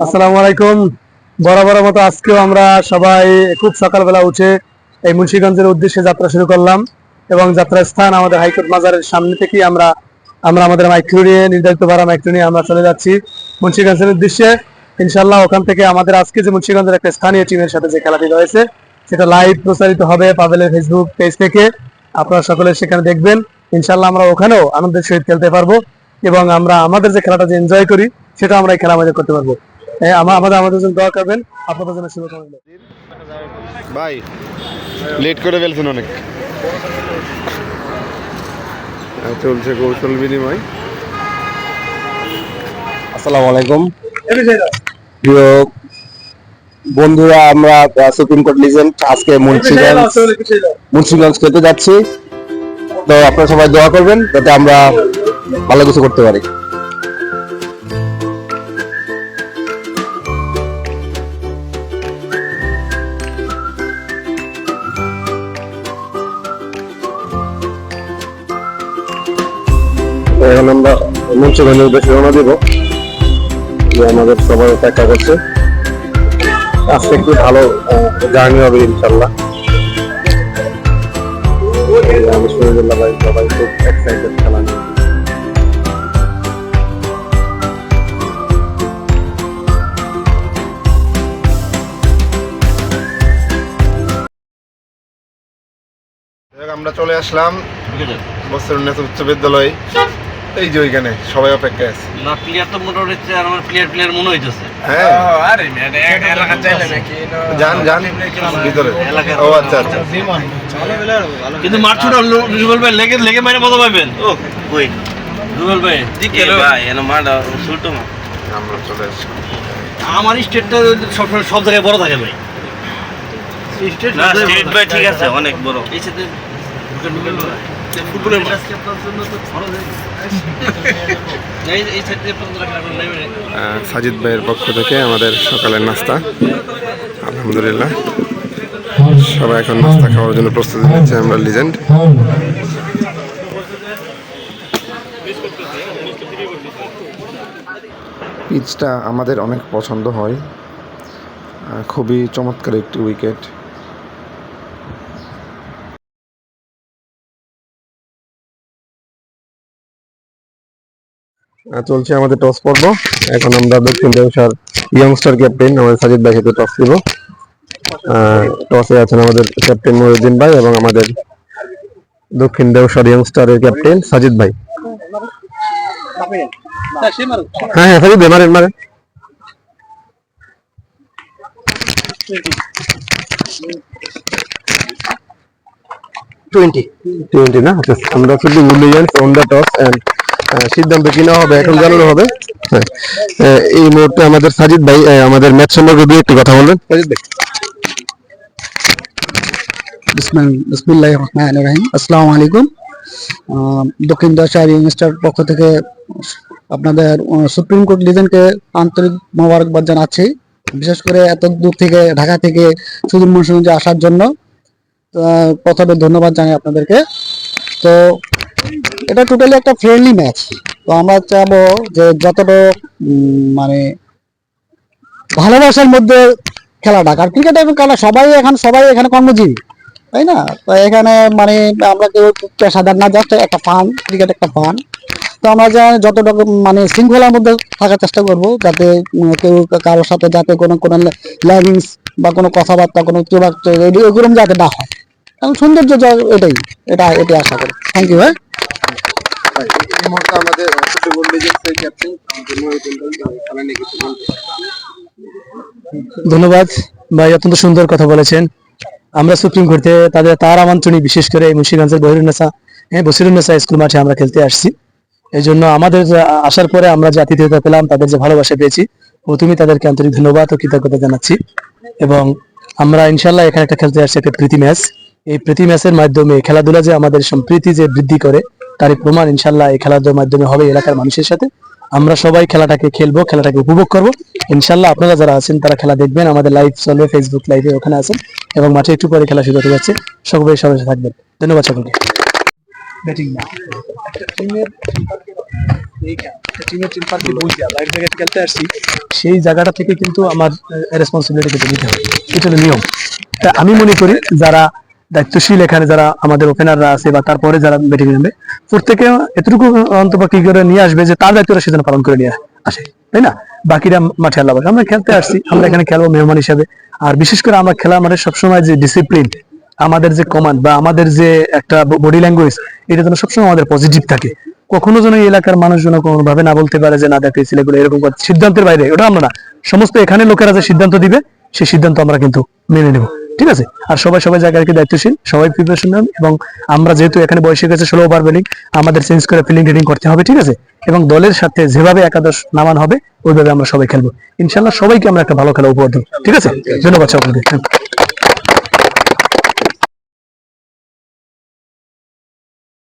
আসসালামু আলাইকুম। বরাবর মতো আজকেও আমরা সবাই খুব সকালবেলা উঠে এই মুন্সিগঞ্জের উদ্দেশ্যে যাত্রা শুরু করলাম এবং যাত্রার স্থান আমাদের হাইকোর্ট মাজারের সামনে থেকেই আমরা আমরা আমাদের মাইক্রো নিয়ে নির্ধারিত ভাড়া মাইক্রো নিয়ে আমরা চলে যাচ্ছি মুন্সিগঞ্জের উদ্দেশ্যে। ইনশাল্লাহ ওখান থেকে আমাদের আজকে যে মুন্সিগঞ্জের একটা স্থানীয় টিমের সাথে যে খেলাটি রয়েছে সেটা লাইভ প্রচারিত হবে পাবেলের ফেসবুক পেজ থেকে। আপনারা সকলে সেখানে দেখবেন। ইনশাল্লাহ আমরা ওখানেও আনন্দের সহিত খেলতে পারবো এবং আমরা আমাদের যে খেলাটা যে এনজয় করি সেটা আমরা এই খেলা মধ্যে করতে পারবো। আমাদের জন্য দোয়া করবেন, আপনাদের জন্য শুভকামনা। ভাই লেট করে ফেলছেন অনেক। চলছে কৌশল বিনিময়। আসসালামু আলাইকুম প্রিয় বন্ধুরা, আমরা সুপ্রিম কোর্ট লিজেন্ড আজকে মুন্সিগঞ্জ খেলতে যাচ্ছি। তো আপনারা সবাই দোয়া করবেন যাতে আমরা ভালো কিছু করতে পারি। এখন আমরা মুন্সিগঞ্জের উদ্দেশ্যে রওনা দিব। আমাদের সবাই অপেক্ষা করছে। আজকে একটু ভালো জার্নি হবে ইনশাল্লাহ। সবাই খুব এক্সাইটেড খেলা নিয়ে। আমরা চলে আসলাম বস্ত্রনাথ উচ্চ বিদ্যালয়। এই যে ওইখানে সবাই অপেক্ষায় আছে। না প্লেয়ার তো মোটা হচ্ছে আর আমার প্লেয়ার মনে হইতেছে। হ্যাঁ আরে এলাকা চাইলে নাকি যান ভিতরে। ও আচ্ছা আচ্ছা। কিন্তু মাঠ ছোট রুবেল ভাই লেগে মারে মজা পাবেন। ও কই রুবেল ভাই দিকে ভাই এনে মাঠ ছোট না। আমরা চলে আসছি। আমার স্টেটটা সব জায়গায় বড় থাকে ভাই। স্টেট ভাই ঠিক আছে অনেক বড়। এই সাথে ফুটবলের সাজিদ ভাইয়ের পক্ষ থেকে আমাদের সকালের নাস্তা, আলহামদুলিল্লাহ। সবাই এখন নাস্তা খাওয়ার জন্য প্রস্তুতি নিচ্ছে। আমরা লিজেন্ড। পিচটা আমাদের অনেক পছন্দ হয়, খুবই চমৎকার একটি উইকেট। চলছে আমাদের টস পর্ব। এখন আমরা দক্ষিণ দেওসার ইয়ংস্টার ক্যাপ্টেন আমাদের সাজিদ ভাই সাথে টস দিব। টসে আছেন আমাদের ক্যাপ্টেন মহিউদ্দিন ভাই এবং আমাদের দক্ষিণ দেওসার ইয়ংস্টারের ক্যাপ্টেন সাজিদ ভাই। হ্যাঁ হ্যাঁ সাজিদ ভাই মারেন। 20 না? আমরা শুধু অন দ্য টস এন্ড সিদ্ধান্ত কিনা হবে এখন জানানো হবে। এই মুহূর্তে আমাদের সাজিদ ভাই আমাদের ম্যাচ সম্পর্কে দুই একটি কথা বলবেন। সাজিদ ভাই। বিসমিল্লাহির রহমানির রহিম। আসসালামু আলাইকুম। দক্ষিণ দেওসার ইয়ংস্টার পক্ষ থেকে আপনাদের সুপ্রিম কোর্ট লিজেন্ডকে আন্তরিক মোবারকবাদ জানাচ্ছি, বিশেষ করে এত দূর থেকে ঢাকা থেকে সুদূর মুন্সিগঞ্জে আসার জন্য। প্রথমে ধন্যবাদ জানাই আপনাদেরকে। তো এটা টোটালি একটা ফ্রেন্ডলি ম্যাচ। তো আমরা চাবো যে যতটা মানে ভালোবাসার মধ্যে খেলাটা, কারণ ক্রিকেট খেলা সবাই এখানে কর্মজীবী, তাই না? তো এখানে মানে আমরা কেউ পেশাদার না, জাস্ট একটা ফান, ক্রিকেট একটা ফান। তো আমরা যতটা মানে শৃঙ্খলার মধ্যে থাকার চেষ্টা করব, যাতে কেউ কারোর সাথে যাতে কোনো ল্যাগিংস বা কোনো কথাবার্তা কোনো এগুলো যাতে না হয়। কারণ সৌন্দর্য এটাই আশা করি। Thank you. হ্যাঁ এই মুহূর্তে আমাদের ফুটবল লিজেন্ডসের ক্যাপ্টেন আমাদের মহিউদ্দিন ভাই খেলা নিয়ে কিছু বলবেন। ধন্যবাদ ভাই, অত্যন্ত সুন্দর কথা বলেছেন। আমরা সুপ্রিম কোর্টে তার আমন্ত্রণে বিশেষ করে মুন্সিগঞ্জের বসিরুন্নেসা স্কুল মাঠে আমরা খেলতে আসছি। এই জন্য আমাদের আসার পরে আমরা যে আতিথেয়তা পেলাম, তাদের যে ভালোবাসা পেয়েছি, প্রথমেই তাদেরকে আন্তরিক ধন্যবাদ ও কৃতজ্ঞতা জানাচ্ছি। এবং আমরা ইনশাল্লাহ এখানে একটা খেলতে আসছি একটা প্রীতি ম্যাচ। এই প্রীতি ম্যাচের মাধ্যমে খেলাধুলা যে আমাদের সম্প্রীতি যে বৃদ্ধি করে তারই প্রমাণ ইনশাল্লাহ এই খেলাধুলার মাধ্যমে হবে এলাকার মানুষের সাথে। আমরা সবাই খেলাটাকে খেলবো, খেলাটাকে উপভোগ করবো ইনশাল্লাহ। আপনারা যারা আছেন তারা খেলা দেখবেন, আমাদের লাইভ চলবে ফেসবুক লাইভে, ওখানে আছেন এবং মাঠে একটু পরে খেলা শুরু হতে যাচ্ছে। সকলেই সবাই থাকবেন। ধন্যবাদ সকলকে। ব্যাটিং টিমের টিম পার্কে বইয়া বাইরে জায়গায় খেলতে আসছি, সেই জায়গাটা থেকে কিন্তু আমার রেসপন্সিবিলিটি কিন্তু নিতে হবে, এটা হলো নিয়ম। তা আমি মনে করি যারা দায়িত্বশীল এখানে যারা আমাদের ওপেনাররা আছে বা তারপরে যারা ব্যাটিং নামবে, প্রত্যেকে এতটুকু অন্তত কি করে নিয়ে আসবে যে তার দায়িত্বটা সে যেন পালন করে নিয়ে আসে, তাই না? বাকিরা মাঠে আল্লাহ পাক। আমরা খেলতে আসছি, আমরা এখানে খেলবো মেহমান হিসাবে। আর বিশেষ করে আমরা খেলা মানে সবসময় যে ডিসিপ্লিন, আমাদের যে কমান্ড বা আমাদের যে একটা বডি ল্যাঙ্গুয়েজ, এটা যেন সবসময় আমাদের পজিটিভ থাকে। কখনো যেন এই এলাকার মানুষজন কোনো ভাবে না বলতে পারে যে না দেখো এই ছেলেগুলো এরকম করে, সিদ্ধান্তের বাইরে, ওটা আমরা না। সমস্ত এখানে লোকেরা যে সিদ্ধান্ত দিবে সেই সিদ্ধান্ত আমরা কিন্তু মেনে নেব, ঠিক আছে? আর সবাই সবাই জায়গায় দায়িত্বশীল, সবাই প্রিপারেশন নেন। এবং আমরা যেহেতু এখানে বয়সে গেছে 16 ওভার বোলিং, আমাদের চেঞ্জ করে ফিল্ডিং টিডিং করতে হবে, ঠিক আছে? এবং দলের সাথে যেভাবে একাদশ নামান হবে ওইভাবে আমরা সবাই খেলবো ইনশাল্লাহ। সবাইকে আমরা একটা ভালো খেলা উপহার দেবো, ঠিক আছে? ধন্যবাদ সকলকে।